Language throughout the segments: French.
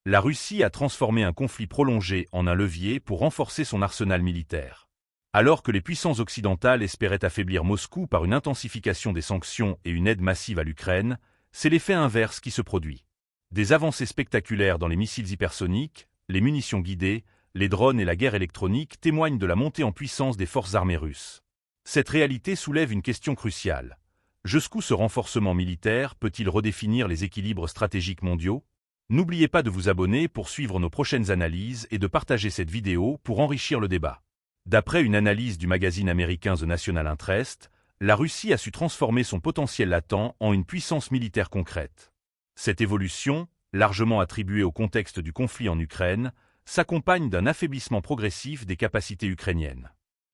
La Russie a transformé un conflit prolongé en un levier pour renforcer son arsenal militaire. Alors que les puissances occidentales espéraient affaiblir Moscou par une intensification des sanctions et une aide massive à l'Ukraine, c'est l'effet inverse qui se produit. Des avancées spectaculaires dans les missiles hypersoniques, les munitions guidées, les drones et la guerre électronique témoignent de la montée en puissance des forces armées russes. Cette réalité soulève une question cruciale. Jusqu'où ce renforcement militaire peut-il redéfinir les équilibres stratégiques mondiaux? N'oubliez pas de vous abonner pour suivre nos prochaines analyses et de partager cette vidéo pour enrichir le débat. D'après une analyse du magazine américain The National Interest, la Russie a su transformer son potentiel latent en une puissance militaire concrète. Cette évolution, largement attribuée au contexte du conflit en Ukraine, s'accompagne d'un affaiblissement progressif des capacités ukrainiennes.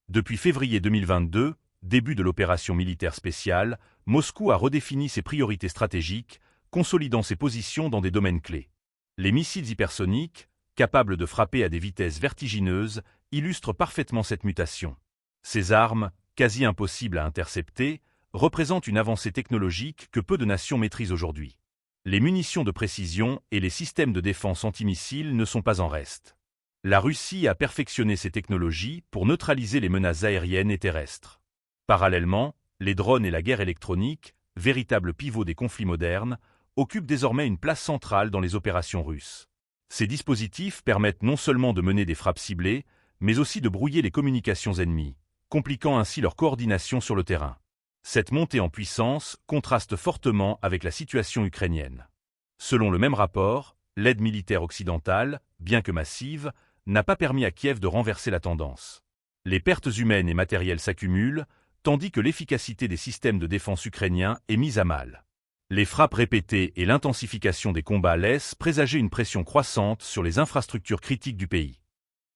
Depuis février 2022, début de l'opération militaire spéciale, Moscou a redéfini ses priorités stratégiques, consolidant ses positions dans des domaines clés. Les missiles hypersoniques, capables de frapper à des vitesses vertigineuses, illustrent parfaitement cette mutation. Ces armes, quasi impossibles à intercepter, représentent une avancée technologique que peu de nations maîtrisent aujourd'hui. Les munitions de précision et les systèmes de défense antimissiles ne sont pas en reste. La Russie a perfectionné ces technologies pour neutraliser les menaces aériennes et terrestres. Parallèlement, les drones et la guerre électronique, véritables pivots des conflits modernes, occupent désormais une place centrale dans les opérations russes. Ces dispositifs permettent non seulement de mener des frappes ciblées, mais aussi de brouiller les communications ennemies, compliquant ainsi leur coordination sur le terrain. Cette montée en puissance contraste fortement avec la situation ukrainienne. Selon le même rapport, l'aide militaire occidentale, bien que massive, n'a pas permis à Kiev de renverser la tendance. Les pertes humaines et matérielles s'accumulent, tandis que l'efficacité des systèmes de défense ukrainiens est mise à mal. Les frappes répétées et l'intensification des combats laissent présager une pression croissante sur les infrastructures critiques du pays.